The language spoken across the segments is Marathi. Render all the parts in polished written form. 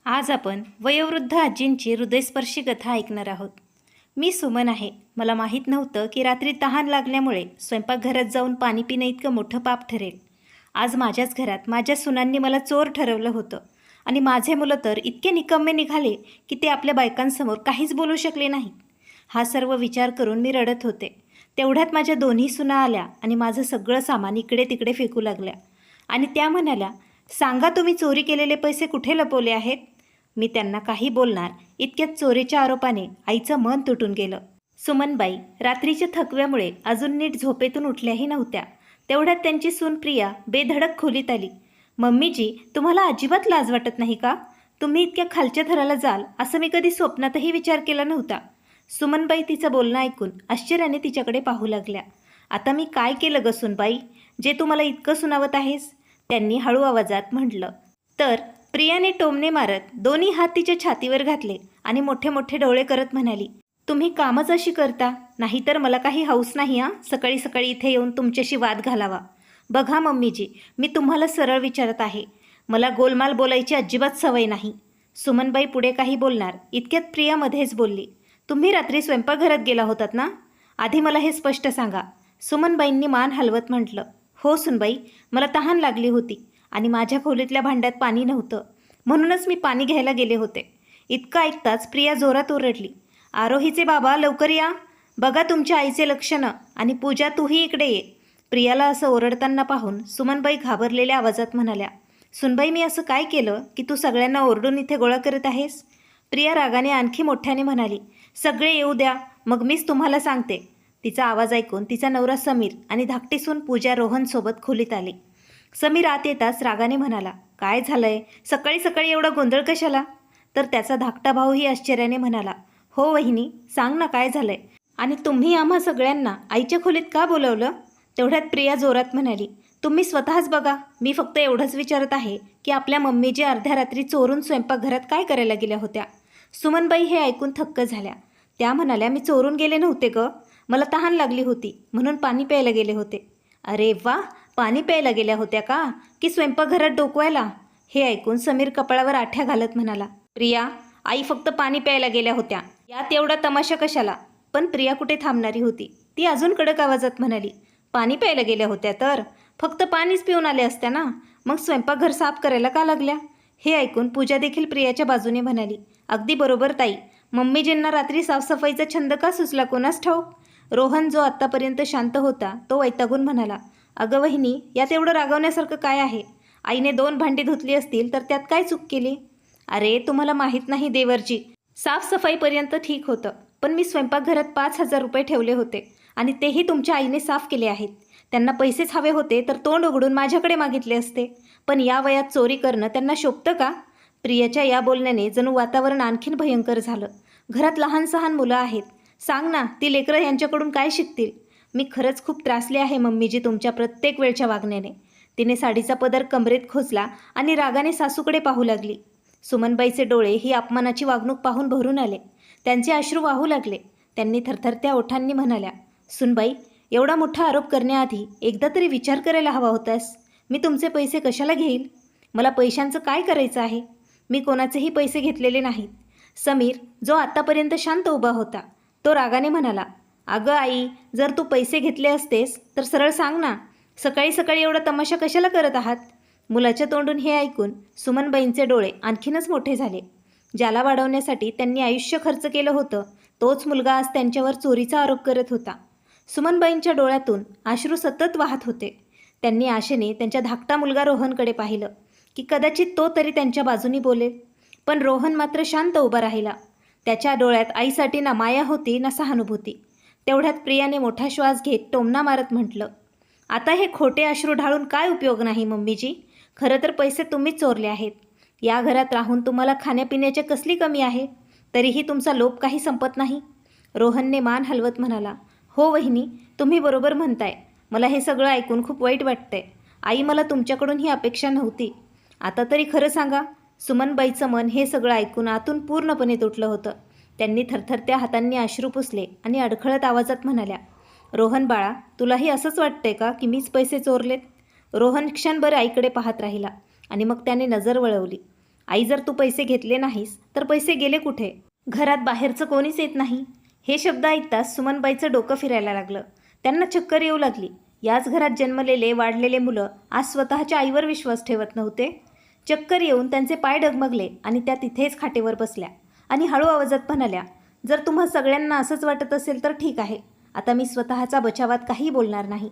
आज आपण वयोवृद्ध आजींची हृदयस्पर्शी कथा ऐकणार आहोत. मी सुमन आहे. मला माहीत नव्हतं की रात्री तहान लागल्यामुळे स्वयंपाकघरात जाऊन पाणी पिणं इतकं मोठं पाप ठरेल. आज माझ्याच घरात माझ्या सुनांनी मला चोर ठरवलं होतं आणि माझे मुलं तर इतके निकम्मे निघाले की ते आपल्या बायकांसमोर काहीच बोलू शकले नाहीत. हा सर्व विचार करून मी रडत होते. तेवढ्यात माझ्या दोन्ही सुना आल्या आणि माझं सगळं सामान इकडे तिकडे फेकू लागल्या आणि त्या म्हणाल्या, सांगा तुम्ही चोरी केलेले पैसे कुठे लपवले आहेत. मी त्यांना काही बोलणार इतक्यात चोरीच्या आरोपाने आईचं मन तुटून गेलं. सुमनबाई रात्रीच्या थकव्यामुळे अजून नीट झोपेतून उठल्याही नव्हत्या. तेवढ्यात त्यांची सून प्रिया बेधडक खोलीत आली. मम्मीजी, तुम्हाला अजिबात लाज वाटत नाही का? तुम्ही इतक्या खालच्या थराला जाल असं मी कधी स्वप्नातही विचार केला नव्हता. सुमनबाई तिचं बोलणं ऐकून आश्चर्याने तिच्याकडे पाहू लागल्या. आता मी काय केलं ग सुनबाई, जे तुम्हाला इतकं सुनावत आहेस? त्यांनी हळू आवाजात म्हटलं. तर प्रियाने टोमणे मारत दोन्ही हात तिच्या छातीवर घातले आणि मोठे मोठे डोळे करत म्हणाली, तुम्ही कामच अशी करता, नाहीतर मला काही हौस नाही सकाळी सकाळी इथे येऊन तुमच्याशी वाद घालावा. बघा मम्मीजी, मी तुम्हाला सरळ विचारत आहे. मला गोलमाल बोलायची अजिबात सवय नाही. सुमनबाई पुढे काही बोलणार इतक्यात प्रिया मध्येच बोलली, तुम्ही रात्री स्वयंपाकघरात गेला होतात ना? आधी मला हे स्पष्ट सांगा. सुमनबाईंनी मान हलवत म्हटलं, हो सुनबाई, मला तहान लागली होती आणि माझ्या खोलीतल्या भांड्यात पाणी नव्हतं, म्हणूनच मी पाणी घ्यायला गेले होते. इतकं ऐकताच प्रिया जोरात ओरडली, आरोहीचे बाबा लवकर या, बघा तुमच्या आईचे लक्षणं, आणि पूजा तूही इकडे ये. प्रियाला असं ओरडताना पाहून सुमनबाई घाबरलेल्या आवाजात म्हणाल्या, सुनबाई, मी असं काय केलं की तू सगळ्यांना ओरडून इथे गोळा करत आहेस? प्रिया रागाने आणखी मोठ्याने म्हणाली, सगळे येऊ द्या, मग मीच तुम्हाला सांगते. तिचा आवाज ऐकून तिचा नवरा समीर आणि धाकटी सून पूजा रोहनसोबत खोलीत आले. समीर आत येताच रागाने म्हणाला, काय झालंय, सकाळी सकाळी एवढा गोंधळ कशाला? तर त्याचा धाकटा भाऊही आश्चर्याने म्हणाला, हो वहिनी, सांग ना काय झालंय, आणि तुम्ही आम्हा सगळ्यांना आईच्या खोलीत का बोलवलं? तेवढ्यात प्रिया जोरात म्हणाली, तुम्ही स्वतःच बघा, मी फक्त एवढंच विचारत आहे की आपल्या मम्मीजी अर्ध्या रात्री चोरून स्वयंपाकघरात काय करायला गेल्या होत्या. सुमनबाई हे ऐकून थक्क झाल्या. त्या म्हणाल्या, मी चोरून गेले नव्हते ग, मला तहान लागली होती म्हणून पाणी प्यायला गेले होते. अरे वा, पाणी प्यायला गेल्या होत्या का, की स्वयंपाकघरात डोकवायला? हे ऐकून समीर कपाळावर आठ्या घालत म्हणाला, प्रिया, आई फक्त पाणी प्यायला गेल्या होत्या, यात एवढा तमाशा कशाला? पण प्रिया कुठे थांबणारी होती. ती अजून कडक आवाजात म्हणाली, पाणी प्यायला गेल्या होत्या तर फक्त पाणीच पिऊन आले असत्या ना, मग स्वयंपाकघर साफ करायला का लागल्या? हे ऐकून पूजा देखील प्रियाच्या बाजूने म्हणाली, अगदी बरोबर ताई, मम्मीजींना रात्री साफसफाईचा छंद का सुचला कोणास ठाऊक? रोहन, जो आत्तापर्यंत शांत होता, तो वैतागून म्हणाला, अगं वहिनी, यात एवढं रागवण्यासारखं काय आहे? आईने 2 भांडी धुतली असतील तर त्यात काय चूक केली? अरे तुम्हाला माहीत नाही देवरजी, साफसफाईपर्यंत ठीक होतं, पण मी स्वयंपाकघरात 5,000 रुपये ठेवले होते आणि तेही तुमच्या आईने साफ केले आहेत. त्यांना पैसेच हवे होते तर तोंड उघडून माझ्याकडे मागितले असते, पण या वयात चोरी करणं त्यांना शोभतं का? प्रियाच्या या बोलण्याने जणू वातावरण आणखीन भयंकर झालं. घरात लहान सहान मुलं आहेत, सांग ना, ती लेकरं यांच्याकडून काय शिकतील? मी खरंच खूप त्रासले आहे मम्मीजी तुमच्या प्रत्येक वेळच्या वागण्याने. तिने साडीचा पदर कमरेत खोचला आणि रागाने सासूकडे पाहू लागली. सुमनबाईचे डोळे ही अपमानाची वागणूक पाहून भरून आले. त्यांचे अश्रू वाहू लागले. त्यांनी थरथरत्या ओठांनी म्हणाल्या, सुनबाई, एवढा मोठा आरोप करण्याआधी एकदा तरी विचार करायला हवा होतास. मी तुमचे पैसे कशाला घेईल? मला पैशांचं काय करायचं आहे? मी कोणाचेही पैसे घेतलेले नाहीत. समीर, जो आत्तापर्यंत शांत उभा होता, तो रागाने म्हणाला, अगं आई, जर तू पैसे घेतले असतेस तर सरळ सांग ना, सकाळी सकाळी एवढा तमाशा कशाला करत आहात? मुलाच्या तोंडून हे ऐकून सुमनबाईंचे डोळे आणखीनच मोठे झाले. ज्याला वाढवण्यासाठी त्यांनी आयुष्य खर्च केलं होतं, तोच मुलगा आज त्यांच्यावर चोरीचा आरोप करत होता. सुमनबाईंच्या डोळ्यातून अश्रू सतत वाहत होते. त्यांनी आशेने त्यांच्या धाकटा मुलगा रोहनकडे पाहिलं की कदाचित तो तरी त्यांच्या बाजूनी बोलेल, पण रोहन मात्र शांत उभा राहिला. त्याच्या डोळ्यात आईसाठी ना माया होती ना सहानुभूती. तेवढ्यात प्रियाने मोठा श्वास घेत टोमणा मारत म्हटलं, आता हे खोटे अश्रू ढाळून काय उपयोग नाही मम्मीजी. खरं तर पैसे तुम्हीच चोरले आहेत. या घरात राहून तुम्हाला खाण्यापिण्याची कसली कमी आहे, तरीही तुमचा लोभ काही संपत नाही. रोहनने मान हलवत म्हणाला, हो वहिनी, तुम्ही बरोबर म्हणताय. मला हे सगळं ऐकून खूप वाईट वाटतंय. आई, मला तुमच्याकडून ही अपेक्षा नव्हती. आता तरी खरं सांगा. सुमनबाईचं मन हे सगळं ऐकून आतून पूर्णपणे तुटलं होतं. त्यांनी थरथरत्या हातांनी अश्रू पुसले आणि अडखळत आवाजात म्हणाल्या, रोहन बाळा, तुलाही असंच वाटतंय का की मीच पैसे चोरलेत? रोहन क्षणभर आईकडे पाहत राहिला आणि मग त्याने नजर वळवली. आई, जर तू पैसे घेतले नाहीस तर पैसे गेले कुठे? घरात बाहेरचं कोणीच येत नाही. हे शब्द ऐकताच सुमनबाईचं डोकं फिरायला लागलं. त्यांना चक्कर येऊ लागली. याच घरात जन्मलेले वाढलेले मुलं आज स्वतःच्या आईवर विश्वास ठेवत नव्हते. चक्कर येऊन त्यांचे पाय डगमगले आणि त्या तिथेच खाटेवर बसल्या आणि हळू आवाजात म्हणाल्या, जर तुम्हा सगळ्यांना असंच वाटत असेल तर ठीक आहे. आता मी स्वतःच्या बचावात काही बोलणार नाही.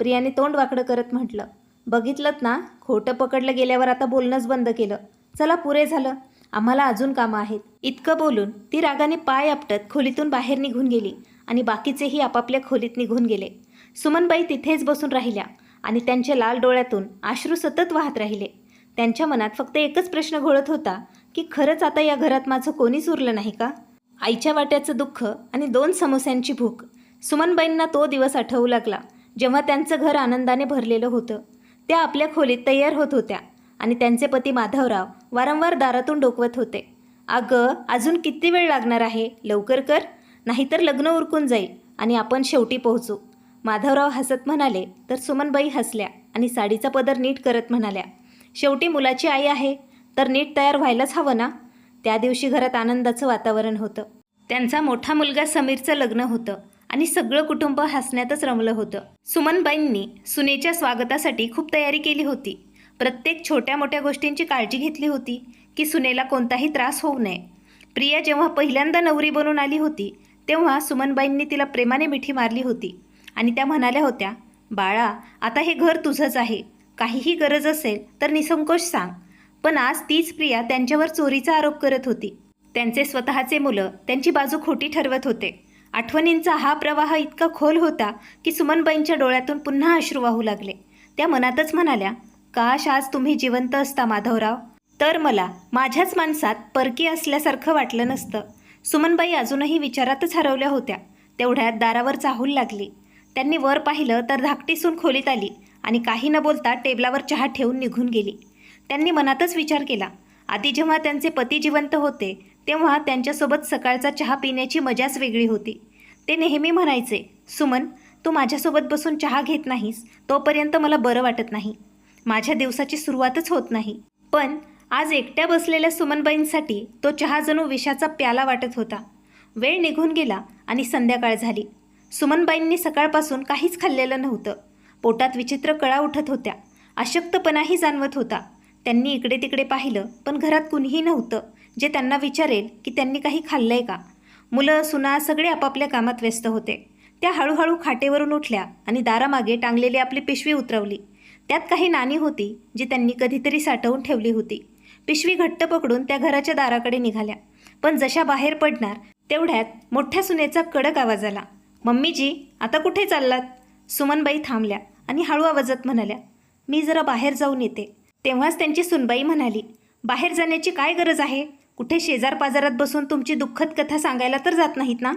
प्रियाने तोंड वाकडं करत म्हटलं, बघितलंत ना, खोटं पकडलं गेल्यावर आता बोलणंच बंद केलं. चला, पुरे झालं. आम्हाला अजून कामं आहेत. इतकं बोलून ती रागाने पाय आपटत खोलीतून बाहेर निघून गेली आणि बाकीचेही आपापल्या खोलीत निघून गेले. सुमनबाई तिथेच बसून राहिल्या आणि त्यांच्या लाल डोळ्यातून अश्रू सतत वाहत राहिले. त्यांच्या मनात फक्त एकच प्रश्न घोळत होता की खरंच आता या घरात माझं कोणीच उरलं नाही का? आईच्या वाट्याचं दुःख आणि 2 समोस्यांची भूक. सुमनबाईंना तो दिवस आठवू लागला जेव्हा त्यांचं घर आनंदाने भरलेलं होतं. त्या आपल्या खोलीत तयार होत होत्या आणि त्यांचे पती माधवराव वारंवार दारातून डोकवत होते, अगं, अजून किती वेळ लागणार आहे? लवकर कर, नाहीतर लग्न उरकून जाईल आणि आपण शेवटी पोहोचू. माधवराव हसत म्हणाले तर सुमनबाई हसल्या आणि साडीचा पदर नीट करत म्हणाल्या, शेवटी मुलाची आई आहे तर नीट तयार व्हायलाच हवं ना. त्या दिवशी घरात आनंदाचं वातावरण होतं. त्यांचा मोठा मुलगा समीरचं लग्न होतं आणि सगळं कुटुंब हसण्यातच रमलं होतं. सुमनबाईंनी सुनेच्या स्वागतासाठी खूप तयारी केली होती. प्रत्येक छोट्या मोठ्या गोष्टींची काळजी घेतली होती की सुनेला कोणताही त्रास होऊ नये. प्रिया जेव्हा पहिल्यांदा नवरी बनून आली होती तेव्हा सुमनबाईंनी तिला प्रेमाने मिठी मारली होती आणि त्या म्हणाल्या होत्या, बाळा, आता हे घर तुझंच आहे. काहीही गरज असेल तर निसंकोच सांग. पण आज तीच प्रिया त्यांच्यावर चोरीचा आरोप करत होती. त्यांचे स्वतःचे मुलं त्यांची बाजू खोटी ठरवत होते. आठवणींचा हा प्रवाह इतका खोल होता की सुमनबाईंच्या डोळ्यातून पुन्हा अश्रू वाहू लागले. त्या मनातच म्हणाल्या, काश आज तुम्ही जिवंत असता माधवराव, तर मला माझ्याच माणसात परकी असल्यासारखं वाटलं नसतं. सुमनबाई अजूनही विचारातच हरवल्या होत्या. तेवढ्यात दारावर चाहूल लागली. त्यांनी वर पाहिलं तर धाकटी सून खोलीत आली आणि काही न बोलता टेबलावर चहा ठेवून निघून गेली. त्यांनी मनातच विचार केला, आधी जेव्हा त्यांचे पती जिवंत होते तेव्हा त्यांच्यासोबत सकाळचा चहा पिण्याची मजाच वेगळी होती. ते नेहमी म्हणायचे, सुमन, तू माझ्यासोबत बसून चहा घेत नाहीस तोपर्यंत मला बरं वाटत नाही. माझ्या दिवसाची सुरुवातच होत नाही. पण आज एकट्या बसलेल्या सुमनबाईंसाठी तो चहा जणू विषाचा प्याला वाटत होता. वेळ निघून गेला आणि संध्याकाळ झाली. सुमनबाईंनी सकाळपासून काहीच खाल्लेलं नव्हतं. पोटात विचित्र कळा उठत होत्या. अशक्तपणाही जाणवत होता. त्यांनी इकडे तिकडे पाहिलं पण घरात कुणीही नव्हतं जे त्यांना विचारेल की त्यांनी काही खाल्लंय का. मुलं सुना सगळे आपापल्या कामात व्यस्त होते. त्या हळूहळू खाटेवरून उठल्या आणि दारामागे टांगलेली आपली पिशवी उतरवली. त्यात काही नाणी होती जी त्यांनी कधीतरी साठवून ठेवली होती. पिशवी घट्ट पकडून त्या घराच्या दाराकडे निघाल्या. पण जशा बाहेर पडणार तेवढ्यात मोठ्या सुनेचा कडक आवाज आला, मम्मीजी, आता कुठे चाललात? सुमनबाई थांबल्या आणि हळू आवाजात म्हणाल्या, मी जरा बाहेर जाऊन येते. तेव्हाच त्यांची सुनबाई म्हणाली, बाहेर जाण्याची काय गरज आहे? कुठे शेजार पाजारात बसून तुमची दुःखद कथा सांगायला तर जात नाहीत ना,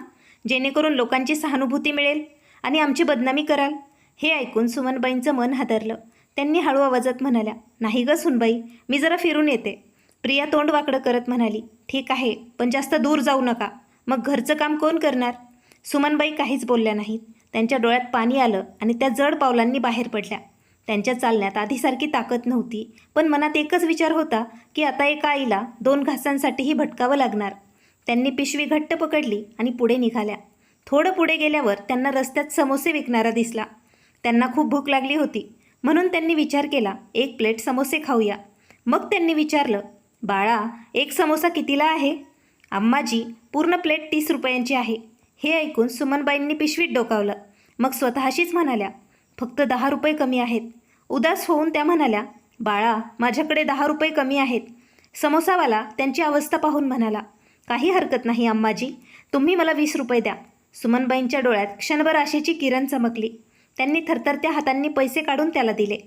जेणेकरून लोकांची सहानुभूती मिळेल आणि आमची बदनामी कराल. हे ऐकून सुमनबाईंचं मन हादरलं. त्यांनी हळू आवाजात म्हणाल्या, नाही ग सुनबाई, मी जरा फिरून येते. प्रिया तोंड वाकडं करत म्हणाली, ठीक आहे, पण जास्त दूर जाऊ नका. मग घरचं काम कोण करणार? सुमनबाई काहीच बोलल्या नाहीत. त्यांच्या डोळ्यात पाणी आलं आणि त्या जड पावलांनी बाहेर पडल्या. त्यांच्या चालण्यात आधीसारखी ताकद नव्हती, पण मनात एकच विचार होता की आता एका आईला 2 घासांसाठीही भटकावं लागणार. त्यांनी पिशवी घट्ट पकडली आणि पुढे निघाल्या. थोडं पुढे गेल्यावर त्यांना रस्त्यात समोसे विकणारा दिसला. त्यांना खूप भूक लागली होती म्हणून त्यांनी विचार केला, 1 प्लेट समोसे खाऊया. मग त्यांनी विचारलं, बाळा, 1 समोसा कितीला आहे? अम्माजी, पूर्ण प्लेट 30 रुपयांची आहे. हे ऐकून सुमनबाईंनी पिशवीत डोकावलं. मग स्वतःशीच म्हणाल्या, फक्त 10 रुपये कमी आहेत. उदास होऊन त्या म्हणाल्या, बाळा, माझ्याकडे 10 रुपये कमी आहेत. समोसावाला त्यांची अवस्था पाहून म्हणाला, काही हरकत नाही अम्माजी, तुम्ही मला 20 रुपये द्या. सुमनबाईंच्या डोळ्यात क्षणभर आशेची किरण चमकली. त्यांनी थरथरत्या हातांनी पैसे काढून त्याला दिले.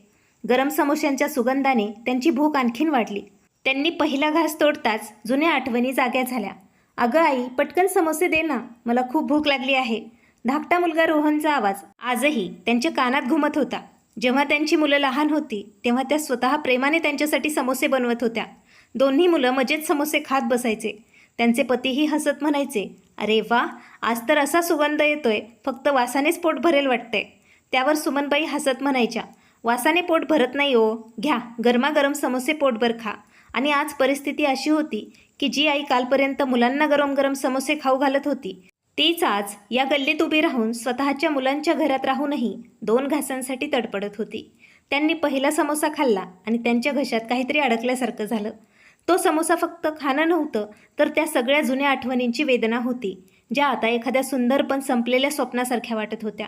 गरम समोश्यांच्या सुगंधाने त्यांची भूक आणखीन वाढली. त्यांनी पहिला घास तोडताच जुन्या आठवणी जाग्या झाल्या. अगं आई, पटकन समोसे दे ना, मला खूप भूक लागली आहे. धाकटा मुलगा रोहनचा आवाज आजही त्यांच्या कानात घुमत होता. जेव्हा त्यांची मुलं लहान होती तेव्हा त्या स्वतः प्रेमाने त्यांच्यासाठी समोसे बनवत होत्या. दोन्ही मुलं मजेत समोसे खात बसायचे. त्यांचे पतीही हसत म्हणायचे, अरे वा, आज तर असा सुगंध येतोय, फक्त वासानेच पोट भरेल वाटतंय. त्यावर सुमनबाई हसत म्हणायच्या, वासाने पोट भरत नाही ओ, घ्या, गरमागरम समोसे पोटभर खा. आणि आज परिस्थिती अशी होती की जी आई कालपर्यंत मुलांना गरम गरम समोसे खाऊ घालत होती, तीच आज या गल्लीत उभी राहून स्वतःच्या मुलांच्या घरात राहूनही 2 घासांसाठी तडपडत होती. त्यांनी पहिला समोसा खाल्ला आणि त्यांच्या घशात काहीतरी अडकल्यासारखं झालं. तो समोसा फक्त खाणं नव्हतं, तर त्या सगळ्या जुन्या आठवणींची वेदना होती, ज्या आता एखाद्या सुंदर पण संपलेल्या स्वप्नासारख्या वाटत होत्या.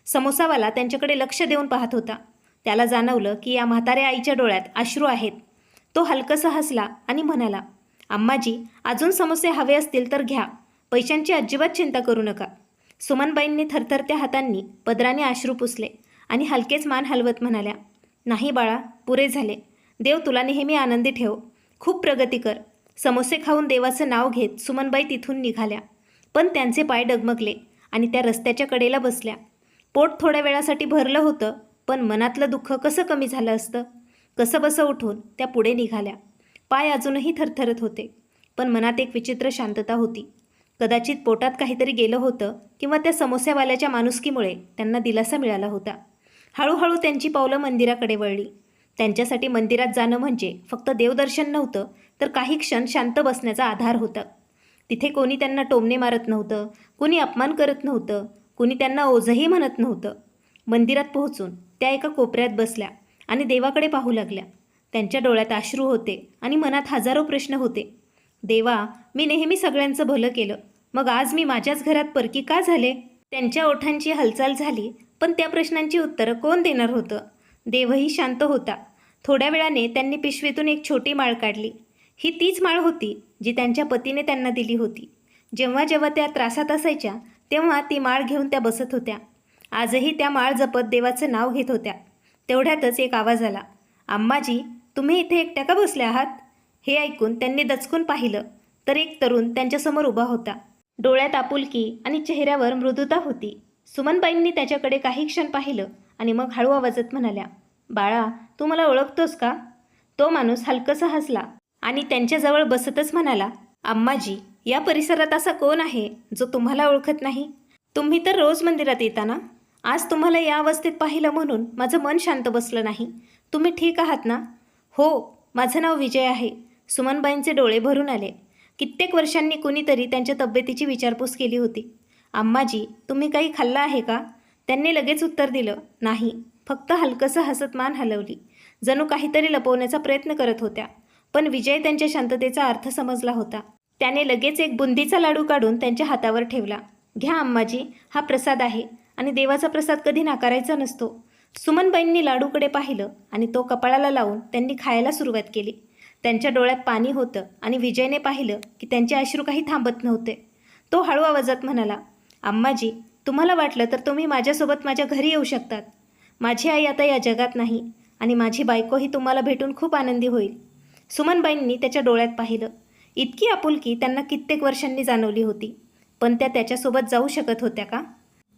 समोसावाला त्यांच्याकडे लक्ष देऊन पाहत होता. त्याला जाणवलं की या म्हाताऱ्या आईच्या डोळ्यात अश्रू आहेत. तो हलकसा हसला आणि म्हणाला, "अम्माजी, अजून समोसे हवे असतील तर घ्या. पैशांची अजिबात चिंता करू नका." सुमनबाईंनी थरथरत्या हातांनी पदराने अश्रू पुसले आणि हलकेच मान हलवत म्हणाल्या, "नाही बाळा, पुरे झाले. देव तुला नेहमी आनंदी ठेव. खूप प्रगती कर." समोसे खाऊन देवाचं नाव घेत सुमनबाई तिथून निघाल्या. पण त्यांचे पाय डगमगले आणि त्या रस्त्याच्या कडेला बसल्या. पोट थोड्या वेळासाठी भरलं होतं, पण मनातलं दुःख कसं कमी झालं असतं. कसंबसं उठून त्या पुढे निघाल्या. पाय अजूनही थरथरत होते, पण मनात एक विचित्र शांतता होती. कदाचित पोटात काहीतरी गेलं होतं किंवा त्या समोस्यावाल्याच्या माणुसकीमुळे त्यांना दिलासा मिळाला होता. हळूहळू त्यांची पावलं मंदिराकडे वळली. त्यांच्यासाठी मंदिरात जाणं म्हणजे फक्त देवदर्शन नव्हतं, तर काही क्षण शांत बसण्याचा आधार होता. तिथे कोणी त्यांना टोमणे मारत नव्हतं, कुणी अपमान करत नव्हतं, कुणी त्यांना ओझंही म्हणत नव्हतं. मंदिरात पोहोचून त्या एका कोपऱ्यात बसल्या आणि देवाकडे पाहू लागल्या. त्यांच्या डोळ्यात अश्रू होते आणि मनात हजारो प्रश्न होते. "देवा, मी नेहमी सगळ्यांचं भलं केलं, मग आज मी माझ्याच घरात परकी का झाले?" त्यांच्या ओठांची हालचाल झाली, पण त्या प्रश्नांची उत्तरं कोण देणार होतं? देवही शांत होता. थोड्या वेळाने त्यांनी पिशवीतून एक छोटी माळ काढली. ही तीच माळ होती जी त्यांच्या पतीने त्यांना दिली होती. जेव्हा जेव्हा त्या त्रासात असायच्या, तेव्हा ती माळ घेऊन त्या बसत होत्या. आजही त्या माळ जपत देवाचं नाव घेत होत्या. तेवढ्यातच एक आवाज आला, "अम्माजी, तुम्ही इथे एकट्या का बसल्या आहात?" हे ऐकून त्यांनी दचकून पाहिलं, तर एक तरुण त्यांच्यासमोर उभा होता. डोळ्यात आपुलकी आणि चेहऱ्यावर मृदुता होती. सुमनबाईंनी त्याच्याकडे काही क्षण पाहिलं आणि मग हळू आवाजात म्हणाल्या, "बाळा, तू मला ओळखतोस का?" तो माणूस हलकसा हसला आणि त्यांच्याजवळ बसतच म्हणाला, "अम्माजी, या परिसरात असा कोण आहे जो तुम्हाला ओळखत नाही? तुम्ही तर रोज मंदिरात येता ना? आज तुम्हाला या अवस्थेत पाहिलं म्हणून माझं मन शांत बसलं नाही. तुम्ही ठीक आहात ना?" "हो, माझं नाव विजय आहे." सुमनबाईंचे डोळे भरून आले. कित्येक वर्षांनी कुणीतरी त्यांच्या तब्येतीची विचारपूस केली होती. "अम्माजी, तुम्ही काही खाल्लं आहे का?" त्यांनी लगेच उत्तर दिलं, "नाही." फक्त हलकसं हसत मान हलवली, जणू काहीतरी लपवण्याचा प्रयत्न करत होत्या. पण विजय त्यांच्या शांततेचा अर्थ समजला होता. त्याने लगेच एक बुंदीचा लाडू काढून त्यांच्या हातावर ठेवला. "घ्या अम्माजी, हा प्रसाद आहे आणि देवाचा प्रसाद कधी नाकारायचा नसतो." सुमनबाईंनी लाडूकडे पाहिलं आणि तो कपाळाला लावून त्यांनी खायला सुरुवात केली. त्यांच्या डोळ्यात पाणी होतं आणि विजयने पाहिलं की त्यांचे अश्रू काही थांबत नव्हते. तो हळू आवाजात म्हणाला, "अम्माजी, तुम्हाला वाटलं तर तुम्ही माझ्यासोबत माझ्या घरी येऊ शकतात. माझी आई आता या जगात नाही आणि माझी बायकोही तुम्हाला भेटून खूप आनंदी होईल." सुमनबाईंनी त्याच्या डोळ्यात पाहिलं. इतकी आपुलकी त्यांना कित्येक वर्षांनी जाणवली होती. पण त्या त्याच्यासोबत जाऊ शकत होत्या का?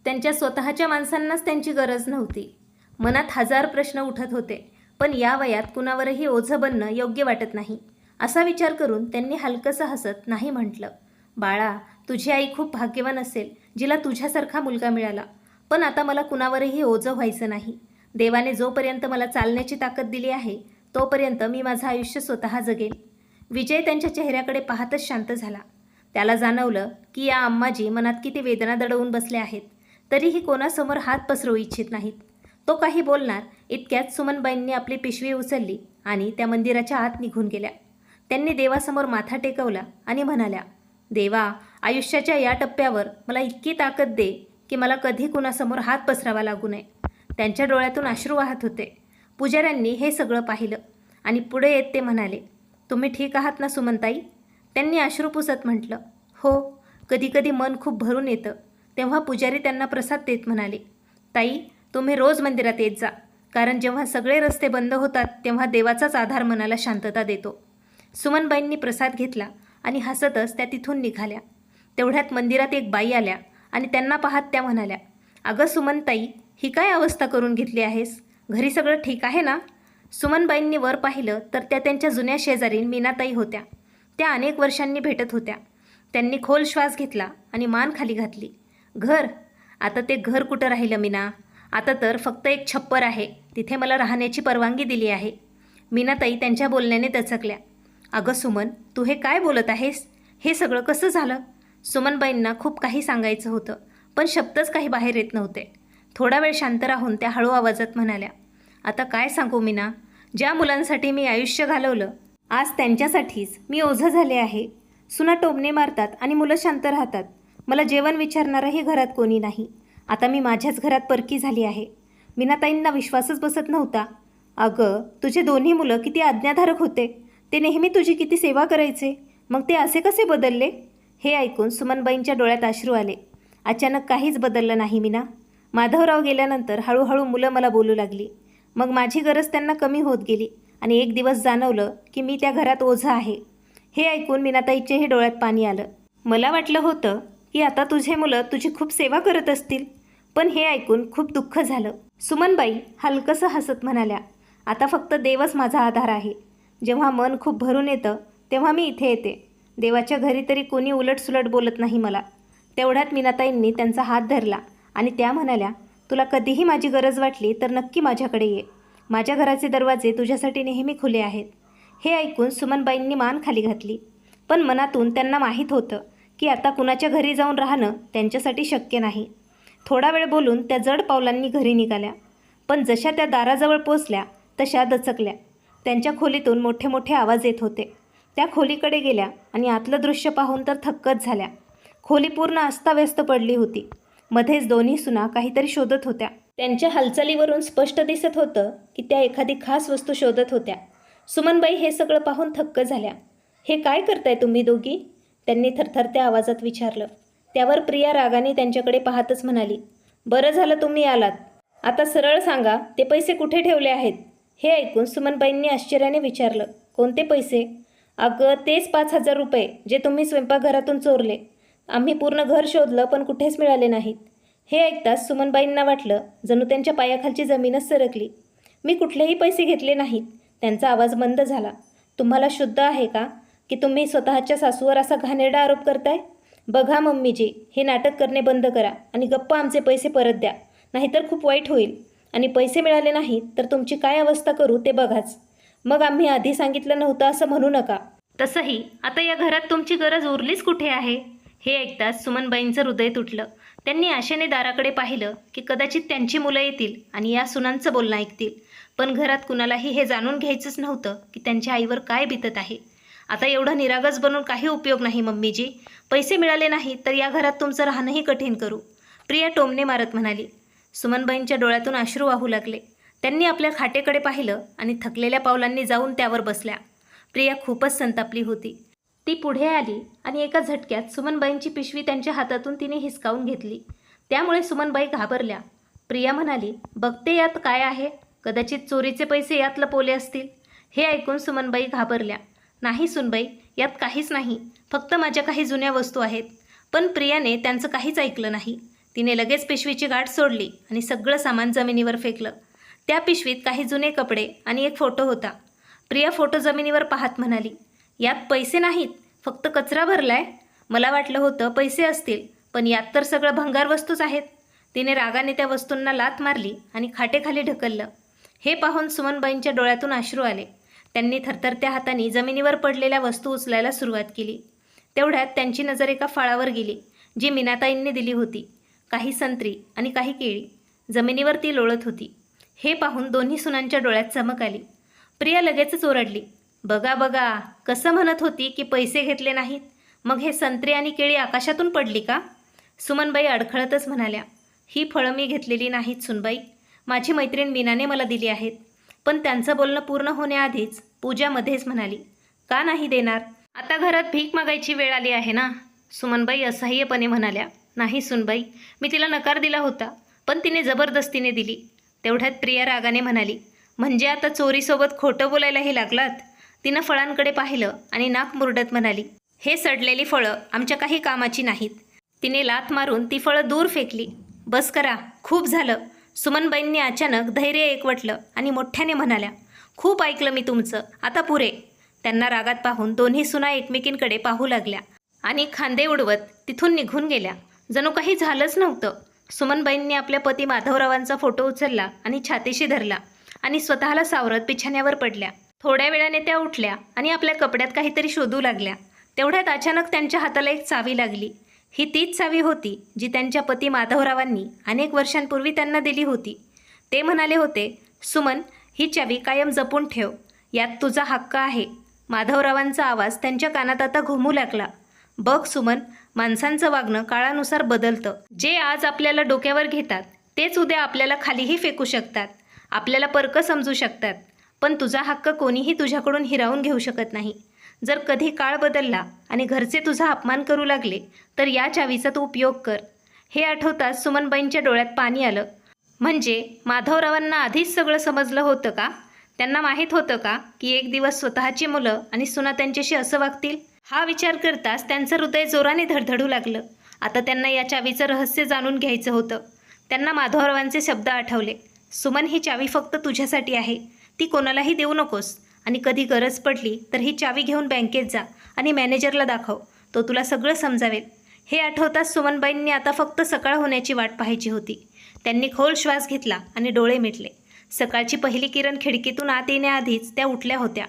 त्यांच्या स्वतःच्या माणसांनाच त्यांची गरज नव्हती. मनात हजार प्रश्न उठत होते, पण या वयात कुणावरही ओझं बनणं योग्य वाटत नाही. असा विचार करून त्यांनी हलकसं हसत नाही म्हटलं, "बाळा, तुझी आई खूप भाग्यवान असेल जिला तुझ्यासारखा मुलगा मिळाला. पण आता मला कुणावरही ओझं व्हायचं नाही. देवाने जोपर्यंत मला चालण्याची ताकद दिली आहे, तोपर्यंत मी माझं आयुष्य स्वतः जगेन." विजय त्यांच्या चेहऱ्याकडे पाहतच शांत झाला. त्याला जाणवलं की या अम्माजी मनात किती वेदना दडवून बसल्या आहेत, तरीही कोणासमोर हात पसरवू इच्छित नाहीत. तो काही बोलणार इतक्यात सुमनबाईंनी आपली पिशवी उचलली आणि त्या मंदिराच्या आत निघून गेल्या. त्यांनी देवासमोर माथा टेकवला आणि म्हणाल्या, "देवा, आयुष्याच्या या टप्प्यावर मला इतकी ताकद दे की मला कधी कुणासमोर हात पसरावा लागू नये." त्यांच्या डोळ्यातून अश्रू वाहत होते. पुजाऱ्यांनी हे सगळं पाहिलं आणि पुढे येत ते म्हणाले, "तुम्ही ठीक आहात ना सुमनताई?" त्यांनी अश्रू पुसत म्हटलं, "हो." कधीकधी मन खूप भरून येतं. तेव्हा पुजारी त्यांना प्रसाद देत म्हणाले, "ताई, तुम्ही रोज मंदिरात येत जा, कारण जेव्हा सगळे रस्ते बंद होतात तेव्हा देवाचाच आधार मनाला शांतता देतो." सुमनबाईंनी प्रसाद घेतला आणि हसतच त्या तिथून निघाल्या. तेवढ्यात मंदिरात एक बाई आल्या आणि त्यांना पाहत त्या म्हणाल्या, "अगं सुमनताई, ही काय अवस्था करून घेतली आहेस? घरी सगळं ठीक आहे ना?" सुमनबाईंनी वर पाहिलं तर त्या त्यांच्या जुन्या शेजारीण मीनाताई होत्या. त्या अनेक वर्षांनी भेटत होत्या. त्यांनी खोल श्वास घेतला आणि मान खाली घातली. "घर? आता ते घर कुठं राहिलं मीना? आता तर फक्त एक छप्पर आहे, तिथे मला राहण्याची परवानगी दिली आहे." मीनाताई त्यांच्या बोलण्याने दचकल्या. अगं सुमन, तू हे काय बोलत आहेस? हे सगळं कसं झालं? सुमनबाईंना खूप काही सांगायचं होतं, पण शब्दच काही बाहेर येत नव्हते. थोडा वेळ शांत राहून त्या हळू आवाजात म्हणाल्या, आता काय सांगू मीना, ज्या मुलांसाठी मी आयुष्य घालवलं, आज त्यांच्यासाठीच मी ओझं झाले आहे. सुना टोमणे मारतात आणि मुलं शांत राहतात. मला जेवण विचारणारंही घरात कोणी नाही. आता मी माझ्याच घरात परकी झाली आहे. मीनाताईंना विश्वासच बसत नव्हता. अगं, तुझे दोन्ही मुलं किती आज्ञाधारक होते. ते नेहमी तुझी किती सेवा करायचे. मग ते असे कसे बदलले? हे ऐकून सुमनबाईंच्या डोळ्यात अश्रू आले. अचानक काहीच बदललं नाही मीना. माधवराव गेल्यानंतर हळूहळू मुलं मला बोलू लागली. मग माझी गरज त्यांना कमी होत गेली आणि एक दिवस जाणवलं की मी त्या घरात ओझं आहे. हे ऐकून मीनाताईच्याही डोळ्यात पाणी आलं. मला वाटलं होतं की आता तुझे मुलं तुझी खूप सेवा करत असतील, पण हे ऐकून खूप दुःख झालं. सुमनबाई हलकंसं हसत म्हणाल्या, आता फक्त देवच माझा आधार आहे. जेव्हा मन खूप भरून येतं तेव्हा मी इथे येते. देवाच्या घरी तरी कोणी उलटसुलट बोलत नाही मला. तेवढ्यात मीनाताईंनी त्यांचा हात धरला आणि त्या म्हणाल्या, तुला कधीही माझी गरज वाटली तर नक्की माझ्याकडे ये. माझ्या घराचे दरवाजे तुझ्यासाठी नेहमी खुले आहेत. हे ऐकून सुमनबाईंनी मान खाली घातली, पण मनातून त्यांना माहीत होतं की आता कुणाच्या घरी जाऊन राहणं त्यांच्यासाठी शक्य नाही. थोडा वेळ बोलून त्या जड पावलांनी घरी निघाल्या, पण जशा त्या दाराजवळ पोचल्या तशा दचकल्या. त्यांच्या खोलीतून मोठे मोठे आवाज येत होते. त्या खोलीकडे गेल्या आणि आतलं दृश्य पाहून तर थक्कच झाल्या. खोली पूर्ण अस्ताव्यस्त पडली होती. मध्येच दोन्ही सुना काहीतरी शोधत होत्या. त्यांच्या हालचालीवरून स्पष्ट दिसत होतं की त्या एखादी खास वस्तू शोधत होत्या. सुमनबाई हे सगळं पाहून थक्क झाल्या. हे काय करताय तुम्ही दोघी? त्यांनी थरथरत्या आवाजात विचारलं. त्यावर प्रिया रागाने त्यांच्याकडे पाहतच म्हणाली, बरं झालं तुम्ही आलात. आता सरळ सांगा, ते पैसे कुठे ठेवले आहेत? हे ऐकून सुमनबाईंनी आश्चर्याने विचारलं, कोणते पैसे? अगं, तेच 5,000 रुपये जे तुम्ही स्वयंपाकघरातून चोरले. आम्ही पूर्ण घर शोधलं पण कुठेच मिळाले नाहीत. हे ऐकताच सुमनबाईंना वाटलं जणू त्यांच्या पायाखालची जमीनच सरकली. मी कुठलेही पैसे घेतले नाहीत. त्यांचा आवाज मंद झाला. तुम्हाला शुद्ध आहे का की तुम्ही स्वतःच्या सासूवर असा घाणेरडा आरोप करताय? बघा मम्मीजी, हे नाटक करणे बंद करा आणि गप्पा आमचे पैसे परत द्या, नाहीतर खूप वाईट होईल. आणि पैसे मिळाले नाहीत तर तुमची काय अवस्था करू ते बघाच. मग आम्ही आधी सांगितलं नव्हतं असं म्हणू नका. तसंही आता या घरात तुमची गरज उरलीच कुठे आहे? हे ऐकताच सुमनबाईंचं हृदय तुटलं. त्यांनी आशेने दाराकडे पाहिलं की कदाचित त्यांची मुलं येतील आणि या सुनांचं बोलणं ऐकतील. पण घरात कुणालाही हे जाणून घ्यायचंच नव्हतं की त्यांच्या आईवर काय बितत आहे. आता एवढं निरागस बनून काही उपयोग नाही मम्मीजी. पैसे मिळाले नाही तर या घरात तुमचं राहणंही कठीण करू, प्रिया टोमणे मारत म्हणाली. सुमनबाईंच्या डोळ्यातून अश्रू वाहू लागले. त्यांनी आपल्या खाटेकडे पाहिलं आणि थकलेल्या पावलांनी जाऊन त्यावर बसल्या. प्रिया खूपच संतापली होती. ती पुढे आली आणि एका झटक्यात सुमनबाईंची पिशवी त्यांच्या हातातून तिने हिसकावून घेतली. त्यामुळे सुमनबाई घाबरल्या. प्रिया म्हणाली, बघते यात काय आहे, कदाचित चोरीचे पैसे यात लपवले असतील. हे ऐकून सुमनबाई घाबरल्या. नाही सुनबाई, यात काहीच नाही, फक्त माझ्या काही जुन्या वस्तू आहेत. पण प्रियाने त्यांचं काहीच ऐकलं नाही. तिने लगेच पिशवीची गाठ सोडली आणि सगळं सामान जमिनीवर फेकलं. त्या पिशवीत काही जुने कपडे आणि एक फोटो होता. प्रिया फोटो जमिनीवर पाहत म्हणाली, यात पैसे नाहीत, फक्त कचरा भरलाय. मला वाटलं होतं पैसे असतील, पण यात तर सगळं भंगार वस्तूच आहेत. तिने रागाने त्या वस्तूंना लाथ मारली आणि खाटेखाली ढकललं. हे पाहून सुमनबाईंच्या डोळ्यातून अश्रू आले. त्यांनी थरथरत्या हातांनी जमिनीवर पडलेल्या वस्तू उचलायला सुरुवात केली. तेवढ्यात त्यांची नजर एका फळावर गेली, जी मीनाताईंनी दिली होती. काही संत्री आणि काही केळी जमिनीवर ती लोळत होती. हे पाहून दोन्ही सुनांच्या डोळ्यात चमक आली. प्रिया लगेचच ओरडली, बघा बघा, कसं म्हणत होती की पैसे घेतले नाहीत, मग हे संत्री आणि केळी आकाशातून पडली का? सुमनबाई अडखळतच म्हणाल्या, ही फळं मी घेतलेली नाहीत सुनबाई, माझी मैत्रीण मीनाने मला दिली आहेत. पण त्यांचं बोलणं पूर्ण होण्याआधीच पूजा मध्येच म्हणाली, का नाही देणार? आता घरात भीक मागायची वेळ आली आहे ना? सुमनबाई असह्यपणे म्हणाल्या, नाही सुनबाई, मी तिला नकार दिला होता, पण तिने जबरदस्तीने दिली. तेवढ्यात प्रिया रागाने म्हणाली, म्हणजे आता चोरीसोबत खोटं बोलायलाही लागलात? तिनं फळांकडे पाहिलं आणि नाक मुरडत म्हणाली, हे सडलेली फळं आमच्या काही कामाची नाहीत. तिने लाथ मारून ती फळं दूर फेकली. बस करा, खूप झालं. सुमनबाईंनी अचानक धैर्य एकवटलं आणि मोठ्याने म्हणाल्या, खूप ऐकलं मी तुमचं, आता पुरे. त्यांना रागात पाहून दोन्ही सुना एकमेकींकडे पाहू लागल्या आणि खांदे उडवत तिथून निघून गेल्या. जणू काही झालंच नव्हतं. सुमनबाईंनी आपल्या पती माधवरावांचा फोटो उचलला आणि छातीशी धरला आणि स्वतःला सावरत बिछाण्यावर पडल्या. थोड्या वेळाने त्या उठल्या आणि आपल्या कपड्यात काहीतरी शोधू लागल्या. तेवढ्यात अचानक त्यांच्या हाताला एक चावी लागली. ही तीच चावी होती जी त्यांच्या पती माधवरावांनी अनेक वर्षांपूर्वी त्यांना दिली होती. ते म्हणाले होते, सुमन, ही चावी कायम जपून ठेव, यात तुझा हक्क आहे. माधवरावांचा आवाज त्यांच्या कानात आता घुमू लागला. बघ सुमन, माणसांचं वागणं काळानुसार बदलतं. जे आज आपल्याला डोक्यावर घेतात तेच उद्या आपल्याला खालीही फेकू शकतात, आपल्याला परकं समजू शकतात. पण तुझा हक्क कोणीही तुझ्याकडून हिरावून घेऊ शकत नाही. जर कधी काळ बदलला आणि घरचे तुझा अपमान करू लागले तर या चावीचा तू उपयोग कर. हे आठवताच सुमनबाईंच्या डोळ्यात पाणी आलं. म्हणजे माधवरावांना आधीच सगळं समजलं होतं का? त्यांना माहीत होतं का की एक दिवस स्वतःची मुलं आणि सुना त्यांच्याशी असं वागतील? हा विचार करताच त्यांचं हृदय जोराने धडधडू लागलं. आता त्यांना या चावीचं रहस्य जाणून घ्यायचं होतं. त्यांना माधवरावांचे शब्द आठवले, सुमन, ही चावी फक्त तुझ्यासाठी आहे, ती कोणालाही देऊ नकोस. आणि कधी गरज पडली तर ही चावी घेऊन बँकेत जा आणि मॅनेजरला दाखव, तो तुला सगळं समजावेल. हे आठवताच सुमनबाईंनी आता फक्त सकाळ होण्याची वाट पाहायची होती. त्यांनी खोल श्वास घेतला आणि डोळे मिटले. सकाळची पहिली किरण खिडकीतून आत येण्याआधीच त्या उठल्या होत्या.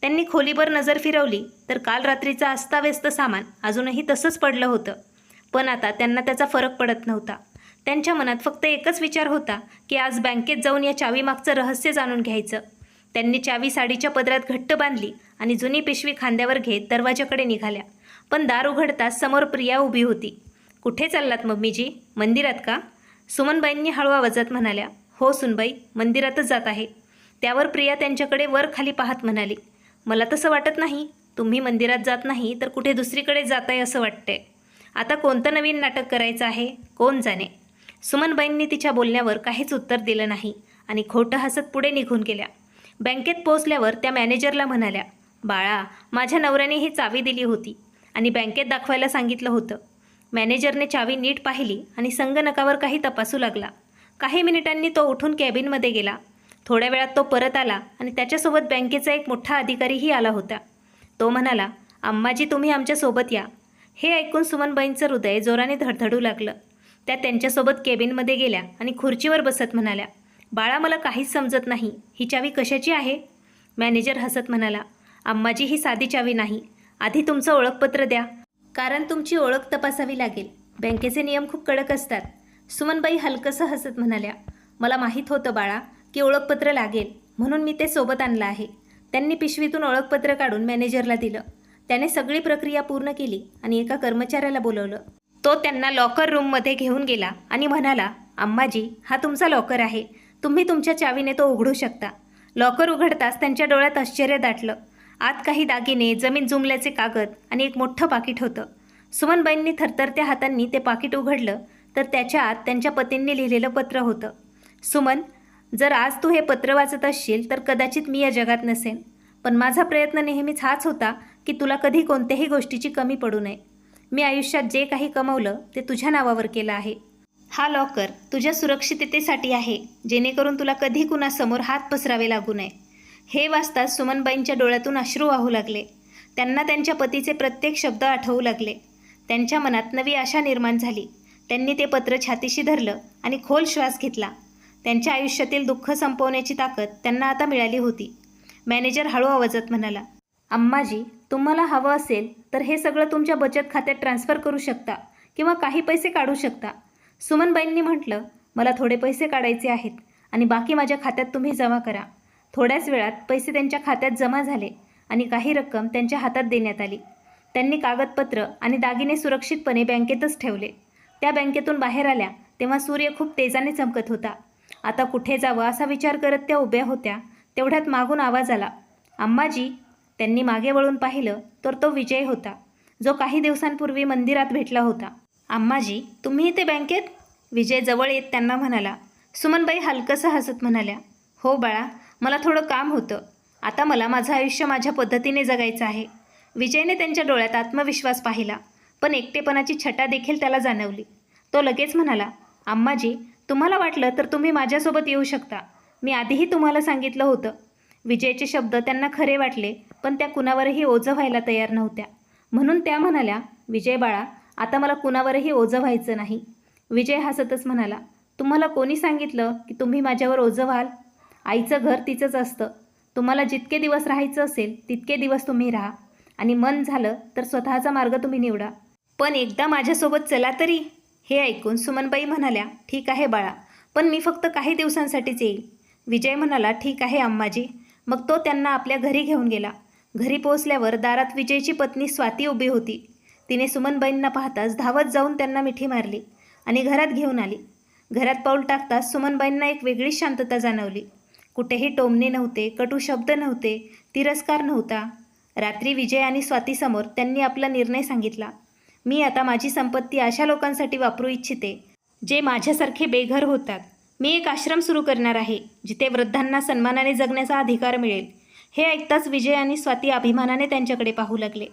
त्यांनी खोलीभर नजर फिरवली तर काल रात्रीचं अस्ताव्यस्त सामान अजूनही तसंच पडलं होतं. पण आता त्यांना त्याचा फरक पडत नव्हता. त्यांच्या मनात फक्त एकच विचार होता की आज बँकेत जाऊन या चावीमागचं रहस्य जाणून घ्यायचं. त्यांनी चावी साडीच्या पदरात घट्ट बांधली आणि जुनी पिशवी खांद्यावर घेत दरवाजाकडे निघाल्या. पण दार उघडताच समोर प्रिया उभी होती. कुठे चाललात मम्मीजी? मंदिरात का? सुमनबाईंनी हळू आवाजात म्हणाल्या. हो सुनबाई, मंदिरातच जात आहे. त्यावर प्रिया त्यांच्याकडे वर खाली पाहत म्हणाली, मला तसं वाटत नाही. तुम्ही मंदिरात जात नाही तर कुठे दुसरीकडे जाताय असं वाटतंय. आता कोणतं नवीन नाटक करायचं आहे कोण जाणे. सुमनबाईंनी तिच्या बोलण्यावर काहीच उत्तर दिलं नाही आणि खोटं हसत पुढे निघून गेल्या. बँकेत पोहोचल्यावर त्या मॅनेजरला म्हणाल्या, बाळा, माझ्या नवऱ्याने ही चावी दिली होती आणि बँकेत दाखवायला सांगितलं होतं. मॅनेजरने चावी नीट पाहिली आणि संगणकावर काही तपासू लागला. काही मिनिटांनी तो उठून कॅबिनमध्ये गेला. थोड्या वेळात तो परत आला आणि त्याच्यासोबत बँकेचा एक मोठा अधिकारीही आला होता. तो म्हणाला, अम्माजी, तुम्ही आमच्यासोबत या. हे ऐकून सुमनबाईंचं हृदय जोराने धडधडू लागलं. त्या त्यांच्यासोबत केबिनमध्ये गेल्या आणि खुर्चीवर बसत म्हणाल्या, बाळा, मला काहीच समजत नाही. ही चावी कशाची आहे? मॅनेजर हसत म्हणाला, अम्माजी, ही साधी चावी नाही. आधी तुमचं ओळखपत्र द्या, कारण तुमची ओळख तपासावी लागेल. बँकेचे नियम खूप कडक असतात. सुमनबाई हलकसं हसत म्हणाल्या, मला माहीत होतं बाळा की ओळखपत्र लागेल, म्हणून मी ते सोबत आणलं आहे. त्यांनी पिशवीतून ओळखपत्र काढून मॅनेजरला दिलं. त्याने सगळी प्रक्रिया पूर्ण केली आणि एका कर्मचाऱ्याला बोलवलं. तो त्यांना लॉकर रूममध्ये घेऊन गेला आणि म्हणाला, अम्माजी, हा तुमचा लॉकर आहे. तुम्ही तुमच्या चावीने तो उघडू शकता. लॉकर उघडताच त्यांच्या डोळ्यात आश्चर्य दाटलं. आत काही दागिने, जमीन जुमल्याचे कागद आणि एक मोठं पाकिट होतं. सुमनबाईंनी थरथरत्या हातांनी ते पाकिट उघडलं तर त्याच्या आत त्यांच्या पतींनी लिहिलेलं पत्र होतं. सुमन, जर आज तू हे पत्र वाचत असशील तर कदाचित मी या जगात नसेन. पण माझा प्रयत्न नेहमीच हाच होता की तुला कधी कोणत्याही गोष्टीची कमी पडू नये. मी आयुष्यात जे काही कमवलं ते तुझ्या नावावर केलं आहे. हा लॉकर तुझ्या सुरक्षिततेसाठी आहे, जेणेकरून तुला कधी कुणासमोर हात पसरावे लागू नये. हे वाचताच सुमनबाईंच्या डोळ्यातून अश्रू वाहू लागले. त्यांना त्यांच्या पतीचे प्रत्येक शब्द आठवू लागले. त्यांच्या मनात नवी आशा निर्माण झाली. त्यांनी ते पत्र छातीशी धरलं आणि खोल श्वास घेतला. त्यांच्या आयुष्यातील दुःख संपवण्याची ताकद त्यांना आता मिळाली होती. मॅनेजर हळू आवाजात म्हणाला, अम्माजी, तुम्हाला हवं असेल तर हे सगळं तुमच्या बचत खात्यात ट्रान्स्फर करू शकता किंवा काही पैसे काढू शकता. सुमनबाईंनी म्हटलं, मला थोडे पैसे काढायचे आहेत आणि बाकी माझ्या खात्यात तुम्ही जमा करा. थोड्याच वेळात पैसे त्यांच्या खात्यात जमा झाले आणि काही रक्कम त्यांच्या हातात देण्यात आली. त्यांनी कागदपत्र आणि दागिने सुरक्षितपणे बँकेतच ठेवले. त्या बँकेतून बाहेर आल्या तेव्हा सूर्य खूप तेजाने चमकत होता. आता कुठे जावं असा विचार करत त्या उभ्या होत्या. तेवढ्यात मागून आवाज आला, अम्माजी. त्यांनी मागे वळून पाहिलं तर तो विजय होता, जो काही दिवसांपूर्वी मंदिरात भेटला होता. अम्माजी, तुम्ही इथे बँकेत? विजय जवळ येत त्यांना म्हणाला. सुमनबाई हलकसं हसत म्हणाल्या, हो बाळा, मला थोडं काम होतं. आता मला माझं आयुष्य माझ्या पद्धतीने जगायचं आहे. विजयने त्यांच्या डोळ्यात आत्मविश्वास पाहिला, पण एकटेपणाची छटा देखील त्याला जाणवली. तो लगेच म्हणाला, अम्माजी, तुम्हाला वाटलं तर तुम्ही माझ्यासोबत येऊ शकता. मी आधीही तुम्हाला सांगितलं होतं. विजयचे शब्द त्यांना खरे वाटले, पण त्या कुणावरही ओझं व्हायला तयार नव्हत्या. म्हणून त्या म्हणाल्या, विजय बाळा, आता मला कुणावरही ओझं व्हायचं नाही. विजय हसतच म्हणाला, तुम्हाला कोणी सांगितलं की तुम्ही माझ्यावर ओझं व्हाल? आईचं घर तिचंच असतं. तुम्हाला जितके दिवस राहायचं असेल तितके दिवस तुम्ही राहा आणि मन झालं तर स्वतःचा मार्ग तुम्ही निवडा, पण एकदा माझ्यासोबत चला तरी. हे ऐकून सुमनबाई म्हणाल्या, ठीक आहे बाळा, पण मी फक्त काही दिवसांसाठीच येईल. विजय म्हणाला, ठीक आहे अम्माजी. मग तो त्यांना आपल्या घरी घेऊन गेला. घरी पोहोचल्यावर दारात विजयची पत्नी स्वाती उभी होती. तिने सुमनबाईंना पाहताच धावत जाऊन त्यांना मिठी मारली आणि घरात घेऊन आली. घरात पाऊल टाकताच सुमनबाईंना एक वेगळीच शांतता जाणवली. कुठेही टोमणे नव्हते, कटू शब्द नव्हते, तिरस्कार नव्हता. रात्री विजय आणि स्वातीसमोर त्यांनी आपला निर्णय सांगितला. मी आता माझी संपत्ती अशा लोकांसाठी वापरू इच्छिते जे माझ्यासारखे बेघर होतात. मी एक आश्रम सुरू करणार आहे जिथे वृद्धांना सन्मानाने जगण्याचा अधिकार मिळेल. हे ऐकताच विजय आणि स्वाती अभिमानाने त्यांच्याकडे पाहू लागले.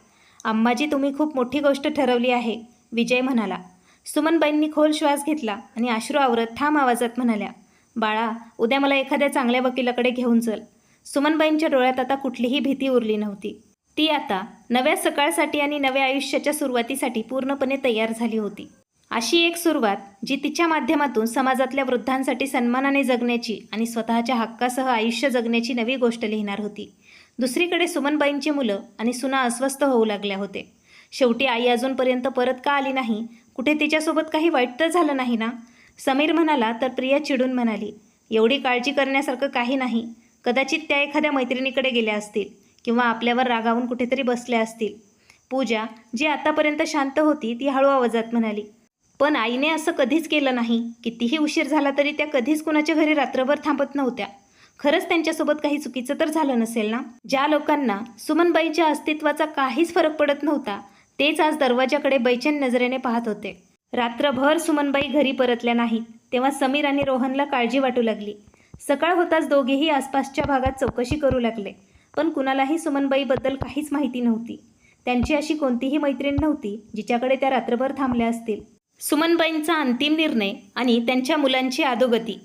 अम्माजी, तुम्ही खूप मोठी गोष्ट ठरवली आहे, विजय म्हणाला. सुमनबाईंनी खोल श्वास घेतला आणि अश्रू आवरत ठाम आवाजात म्हणाल्या, बाळा, उद्या मला एखाद्या चांगल्या वकिलाकडे घेऊन चल. सुमनबाईंच्या डोळ्यात आता कुठलीही भीती उरली नव्हती. ती आता नव्या सकाळसाठी आणि नव्या आयुष्याच्या सुरुवातीसाठी पूर्णपणे तयार झाली होती. अशी एक सुरुवात जी तिच्या माध्यमातून समाजातल्या वृद्धांसाठी सन्मानाने जगण्याची आणि स्वतःच्या हक्कासह आयुष्य जगण्याची नवी गोष्ट लिहिणार होती. दुसरीकडे सुमनबाईंची मुलं आणि सुना अस्वस्थ होऊ लागल्या होते. शेवटी आई अजूनपर्यंत परत का आली नाही? कुठे तिच्यासोबत काही वाईट तर झालं नाही ना? समीर म्हणाला तर प्रिया चिडून म्हणाली, एवढी काळजी करण्यासारखं काही नाही. कदाचित त्या एखाद्या मैत्रिणीकडे गेल्या असतील किंवा आपल्यावर रागावून कुठेतरी बसल्या असतील. पूजा, जी आतापर्यंत शांत होती, ती हळू आवाजात म्हणाली, पण आईने असं कधीच केलं नाही. कितीही उशीर झाला तरी त्या कधीच कुणाच्या घरी रात्रभर थांबत नव्हत्या. खरंच त्यांच्यासोबत काही चुकीचं तर झालं नसेल ना? ज्या लोकांना सुमनबाईच्या अस्तित्वाचा काहीच फरक पडत नव्हता, तेच आज दरवाजाकडे बैचेन नजरेने पाहत होते. रात्रभर सुमनबाई घरी परतल्या नाहीत तेव्हा समीर आणि रोहनला काळजी वाटू लागली. सकाळ होताच दोघेही आसपासच्या भागात चौकशी करू लागले, पण कुणालाही सुमनबाईबद्दल काहीच माहिती नव्हती. त्यांची अशी कोणतीही मैत्रीण नव्हती जिच्याकडे त्या रात्रभर थांबल्या असतील. सुमनबाईंचा अंतिम निर्णय आणि त्यांच्या मुलांची अधोगती.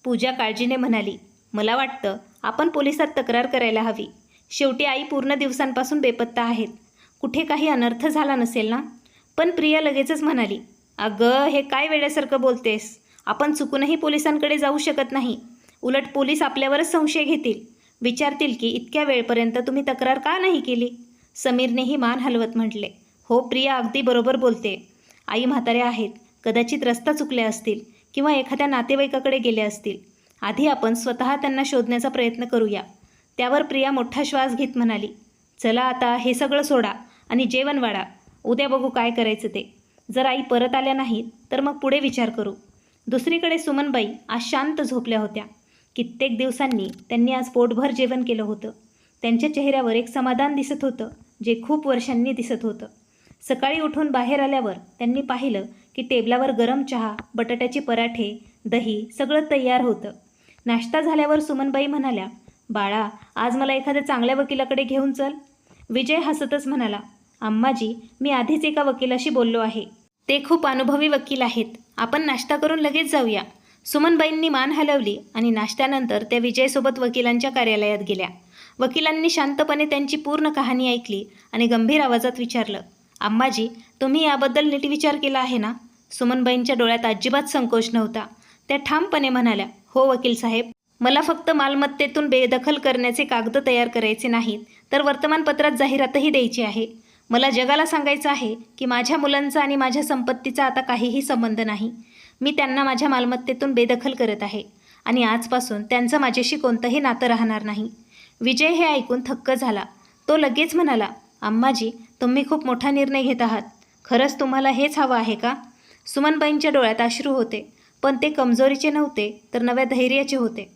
पूजा काळजीने म्हणाली, मला वाटतं आपण पोलिसात तक्रार करायला हवी. शेवटी आई पूर्ण दिवसांपासून बेपत्ता आहेत. कुठे काही अनर्थ झाला नसेल ना? पण प्रिया लगेचच म्हणाली, अगं, हे काय वेड्यासारखं बोलतेस? आपण चुकूनही पोलिसांकडे जाऊ शकत नाही. उलट पोलीस आपल्यावरच संशय घेतील, विचारतील की इतक्या वेळपर्यंत तुम्ही तक्रार का नाही केली? समीरनेही मान हलवत म्हटले, हो प्रिया, अगदी बरोबर बोलते. आई म्हाताऱ्या आहेत, कदाचित रस्ता चुकल्या असतील किंवा एखाद्या नातेवाईकाकडे गेले असतील. आधी आपण स्वतः त्यांना शोधण्याचा प्रयत्न करूया. त्यावर प्रिया मोठा श्वास घेत म्हणाली, चला आता हे सगळं सोडा आणि जेवण वाढा. उद्या बघू काय करायचं ते. जर आई परत आल्या नाहीत तर मग पुढे विचार करू. दुसरीकडे सुमनबाई आज शांत झोपल्या होत्या. कित्येक दिवसांनी त्यांनी आज पोटभर जेवण केलं होतं. त्यांच्या चेहऱ्यावर एक समाधान दिसत होतं जे खूप वर्षांनी दिसत होतं. सकाळी उठून बाहेर आल्यावर त्यांनी पाहिलं की टेबलावर गरम चहा, बटाट्याचे पराठे, दही सगळं तयार होतं. नाश्ता झाल्यावर सुमनबाई म्हणाल्या, बाळा, आज मला एखाद्या चांगल्या वकिलाकडे घेऊन चल. विजय हसतच म्हणाला, अम्माजी, मी आधीच एका वकिलाशी बोललो आहे. ते खूप अनुभवी वकील आहेत. आपण नाश्ता करून लगेच जाऊया. सुमनबाईंनी मान हलवली आणि नाश्त्यानंतर त्या विजयसोबत वकिलांच्या कार्यालयात गेल्या. वकिलांनी शांतपणे त्यांची पूर्ण कहाणी ऐकली आणि गंभीर आवाजात विचारलं, अम्माजी, तुम्ही याबद्दल नीट विचार केला आहे ना? सुमनबाईंच्या डोळ्यात अजिबात संकोच नव्हता. त्या ठामपणे म्हणाल्या, हो वकील साहेब, मला फक्त मालमत्तेतून बेदखल करण्याचे कागद तयार करायचे नाहीत, तर वर्तमानपत्रात जाहिरातही द्यायची आहे. मला जगाला सांगायचं आहे की माझ्या मुलांचा आणि माझ्या संपत्तीचा आता काहीही संबंध नाही. मी त्यांना माझ्या मालमत्तेतून बेदखल करत आहे आणि आजपासून त्यांचं माझ्याशी कोणतंही नातं राहणार नाही. विजय हे ऐकून थक्क झाला. तो लगेच म्हणाला, अम्माजी, तुम्ही खूप मोठा निर्णय घेत आहात. खरंच तुम्हाला हेच हवं आहे का? सुमनबाईंच्या डोळ्यात अश्रू होते, पण ते कमजोरीचे नव्हते तर नव्या धैर्याचे होते.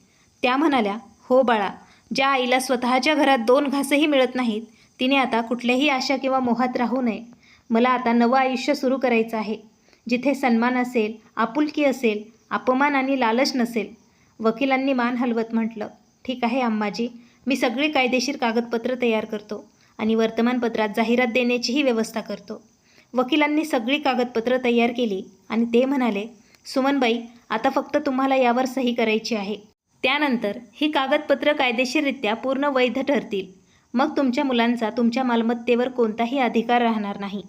त्या म्हणाल्या, हो बाळा, ज्या आईला स्वतःच्या घरात 2 घासही मिळत नाहीत, तिने आता कुठल्याही आशा किंवा मोहात राहू नये. मला आता नवं आयुष्य सुरू करायचं आहे, जिथे सन्मान असेल, आपुलकी असेल, अपमान आणि लालच नसेल. वकिलांनी मान हलवत म्हटलं, ठीक आहे अम्माजी, मी सगळी कायदेशीर कागदपत्र तयार करतो आणि वर्तमानपत्रात जाहिरात देण्याचीही व्यवस्था करतो. वकिलांनी सगळी कागदपत्र तयार केली आणि ते म्हणाले, सुमनबाई, आता फक्त तुम्हाला यावर सही करायची आहे. त्यानंतर ही कागदपत्र कायदेशीररित्या पूर्ण वैध ठरतील. मग तुमच्या मुलांचा तुमच्या मालमत्तेवर कोणताही अधिकार राहणार नाही.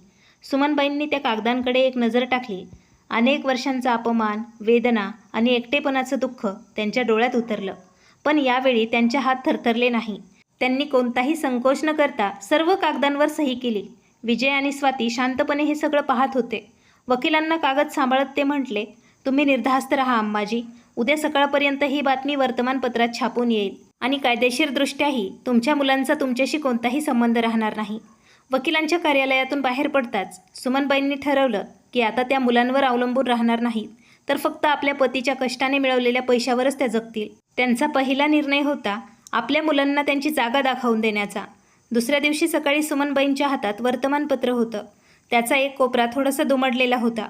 सुमनबाईंनी त्या कागदांकडे एक नजर टाकली. अनेक वर्षांचा अपमान, वेदना आणि एकटेपणाचं दुःख त्यांच्या डोळ्यात उतरलं. पण यावेळी त्यांचे हात थरथरले नाही. त्यांनी कोणताही संकोच न करता सर्व कागदांवर सही केली. विजय आणि स्वाती शांतपणे हे सगळं पाहत होते. वकिलांना कागद सांभाळत ते म्हटले, तुम्ही निर्धास्त राहा अम्माजी. उद्या सकाळपर्यंत ही बातमी वर्तमानपत्रात छापून येईल आणि कायदेशीरदृष्ट्याही तुमच्या मुलांचा तुमच्याशी कोणताही संबंध राहणार नाही. वकिलांच्या कार्यालयातून बाहेर पडताच सुमनबाईंनी ठरवलं की आता त्या मुलांवर अवलंबून राहणार नाहीत, तर फक्त आपल्या पतीच्या कष्टाने मिळवलेल्या पैशावरच त्या जगतील. त्यांचा पहिला निर्णय होता आपल्या मुलांना त्यांची जागा दाखवून देण्याचा. दुसऱ्या दिवशी सकाळी सुमनबाईंच्या हातात वर्तमानपत्र होतं. त्याचा एक कोपरा थोडासा दुमडलेला होता.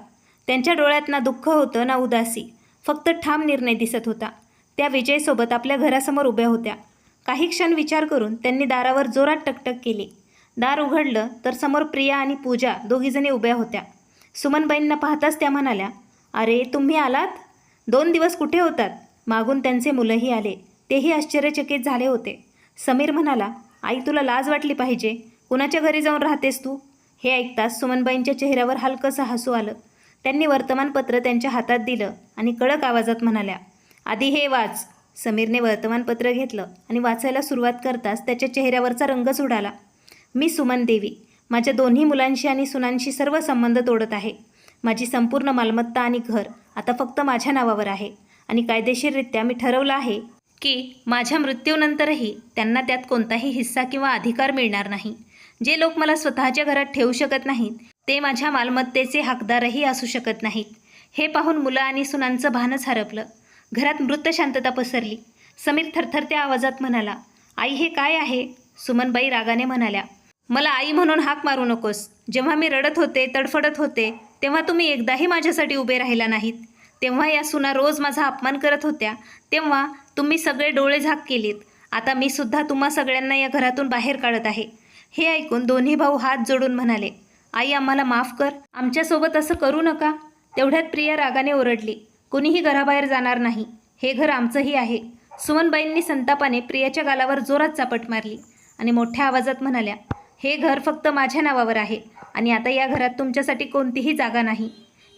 त्यांच्या डोळ्यात ना दुःख होतं ना उदासी, फक्त ठाम निर्णय दिसत होता. त्या विजयसोबत आपल्या घरासमोर उभ्या होत्या. काही क्षण विचार करून त्यांनी दारावर जोरात टकटक केली. दार उघडलं तर समोर प्रिया आणि पूजा दोघीजणी उभ्या होत्या. सुमनबाईंना पाहताच त्या म्हणाल्या, अरे तुम्ही आलात? 2 दिवस कुठे होतात? मागून त्यांचे मुलंही आले. तेही आश्चर्यचकित झाले होते. समीर म्हणाला, आई तुला लाज वाटली पाहिजे. कुणाच्या घरी जाऊन राहतेस तू? हे ऐकताच सुमनबाईंच्या चेहऱ्यावर हलकंसं हसू आलं. त्यांनी वर्तमानपत्र त्यांच्या हातात दिलं आणि कडक आवाजात म्हणाल्या, आधी हे वाच. समीरने वर्तमानपत्र घेतलं आणि वाचायला सुरुवात करताच त्याच्या चेहऱ्यावरचा रंगच उडाला. मी सुमन देवी माझ्या दोन्ही मुलांशी आणि सुनांशी सर्व संबंध तोडत आहे. माझी संपूर्ण मालमत्ता आणि घर आता फक्त माझ्या नावावर आहे आणि कायदेशीररित्या मी ठरवलं आहे की माझ्या मृत्यूनंतरही त्यांना त्यात कोणताही हिस्सा किंवा अधिकार मिळणार नाही. जे लोक मला स्वतःच्या घरात ठेवू शकत नाहीत ते माझ्या मालमत्तेचे हकदारही असू शकत नाहीत. हे पाहून मुलं आणि सुनांचं भानच हरपलं. घरात मृत शांतता पसरली. समीर थरथरत्या आवाजात म्हणाला, आई हे काय आहे? सुमनबाई रागाने म्हणाल्या, मला आई म्हणून हाक मारू नकोस. जेव्हा मी रडत होते, तडफडत होते, तेव्हा तुम्ही एकदाही माझ्यासाठी उभे राहिला नाहीत. तेव्हा या सुना रोज माझा अपमान करत होत्या, तेव्हा तुम्ही सगळे डोळे झाक केलीत. आता मी सुद्धा तुम्हा सगळ्यांना या घरातून बाहेर काढत आहे. हे ऐकून दोन्ही भाऊ हात जोडून म्हणाले, आई आम्हाला माफ कर. आमच्यासोबत असं करू नका. तेवढ्यात प्रिया रागाने ओरडली, कुणीही घराबाहेर जाणार नाही. हे घर आमचंही आहे. सुमनबाईंनी संतापाने प्रियाच्या गालावर जोरात चापट मारली आणि मोठ्या आवाजात म्हणाल्या, हे घर फक्त माझ्या नावावर आहे आणि आता या घरात तुमच्यासाठी कोणतीही जागा नाही.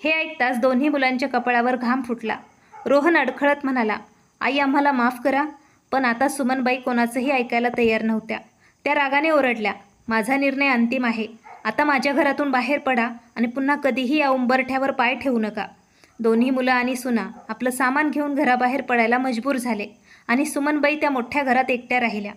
हे ऐकताच दोन्ही मुलांच्या कपाळावर घाम फुटला. रोहन अडखळत म्हणाला, आई आम्हाला माफ करा. पण आता सुमनबाई कोणाचंही ऐकायला तयार नव्हत्या. त्या रागाने ओरडल्या, माझा निर्णय अंतिम आहे. आता माझ्या घरातून बाहेर पडा आणि पुन्हा कधीही या उंबरठ्यावर पाय ठेवू नका. दोन्ही मुलं आणि सुना आपलं सामान घेऊन घराबाहेर पडायला मजबूर झाले आणि सुमनबाई त्या मोठ्या घरात एकट्या राहिल्या.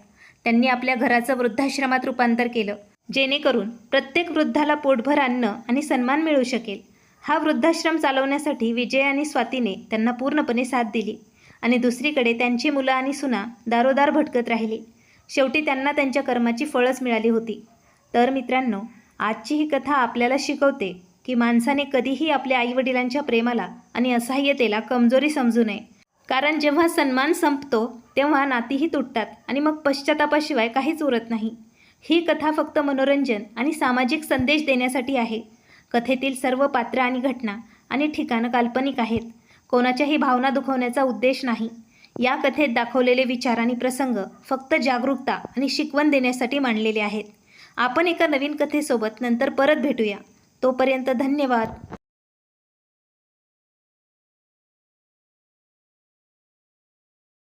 त्यांनी आपल्या घराचं वृद्धाश्रमात रूपांतर केलं, जेणेकरून प्रत्येक वृद्धाला पोटभर अन्न आणि सन्मान मिळू शकेल. हा वृद्धाश्रम चालवण्यासाठी विजय आणि स्वातीने त्यांना पूर्णपणे साथ दिली आणि दुसरीकडे त्यांची मुलं आणि सुना दारोदार भटकत राहिली. शेवटी त्यांना त्यांच्या कर्माची फळच मिळाली होती. तर मित्रांनो, आजची ही कथा आपल्याला शिकवते की माणसाने कधीही आपल्या आईवडिलांच्या प्रेमाला आणि असहाय्यतेला कमजोरी समजू नये. कारण जेव्हा सन्मान संपतो तेव्हा नातीही तुटतात आणि मग पश्चातापाशिवाय काहीच उरत नाही. ही कथा फक्त मनोरंजन आणि सामाजिक संदेश देण्यासाठी आहे. कथेतील सर्व पात्र आणि घटना आणि ठिकाणं काल्पनिक आहेत. कोणाच्याही भावना दुखवण्याचा उद्देश नाही. या कथेत दाखवलेले विचार आणि प्रसंग फक्त जागरूकता आणि शिकवण देण्यासाठी मांडलेले आहेत. आपण एका नवीन कथेसोबत नंतर परत भेटूया. तोपर्यंत धन्यवाद.